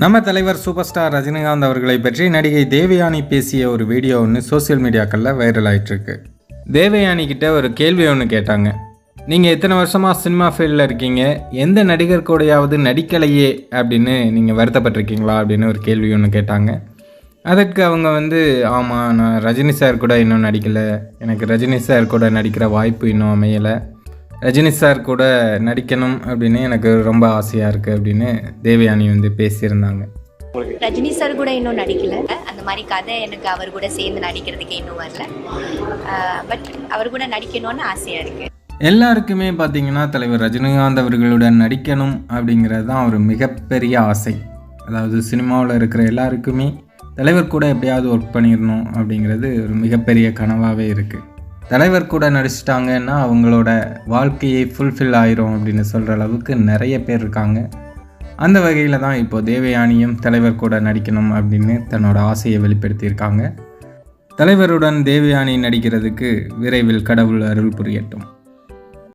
நம்ம தலைவர் super star Rajinikanth அவர்களை பற்றி நடிகை தேவயானி பேசிய ஒரு வீடியோ ஒன்று சோசியல் மீடியாக்களில் வைரல் ஆகிட்டுருக்கு. தேவயானி கிட்ட ஒரு கேள்வி ஒன்று கேட்டாங்க. நீங்கள் எத்தனை வருஷமாக சினிமா ஃபீல்டில் இருக்கீங்க, எந்த நடிகர் கூடயாவது நடிக்கலையே அப்படின்னு நீங்கள் வருத்தப்பட்டிருக்கீங்களா அப்படின்னு ஒரு கேள்வி ஒன்று கேட்டாங்க. அதற்கு அவங்க ஆமாம், நான் ரஜினி சார் கூட இன்னும் நடிக்கலை, எனக்கு ரஜினி சார் கூட நடிக்கிற வாய்ப்பு இன்னும் அமையலை, ரஜினி சார் கூட நடிக்கணும் அப்படின்னு எனக்கு ரொம்ப ஆசையாக இருக்குது அப்படின்னு தேவயானி பேசியிருந்தாங்க. ரஜினி சார் கூட இன்னும் நடிக்கலை, அந்த மாதிரி கதை எனக்கு அவர் கூட சேர்ந்து நடிக்கிறதுக்கு இன்னும் வரல. பட் அவர் கூட நடிக்கணும்னு ஆசையாக இருக்குது. எல்லாருக்குமே பார்த்திங்கன்னா தலைவர் ரஜினிகாந்த் அவர்களுடன் நடிக்கணும் அப்படிங்கிறது தான் ஒரு மிகப்பெரிய ஆசை. அதாவது சினிமாவில் இருக்கிற எல்லாருக்குமே தலைவர் கூட எப்படியாவது ஒர்க் பண்ணிடணும் அப்படிங்கிறது ஒரு மிகப்பெரிய கனவாகவே இருக்குது. தலைவர் கூட நடிச்சிட்டாங்கன்னா அவங்களோட வாழ்க்கையை ஃபுல்ஃபில் ஆயிரும் அப்படின்னு சொல்கிற அளவுக்கு நிறைய பேர் இருக்காங்க. அந்த வகையில் தான் இப்போது தேவயானியும் தலைவர் கூட நடிக்கணும் அப்படின்னு தன்னோட ஆசையை வெளிப்படுத்தியிருக்காங்க. தலைவருடன் தேவயானி நடிக்கிறதுக்கு விரைவில் கடவுள் அருள் புரியட்டும்.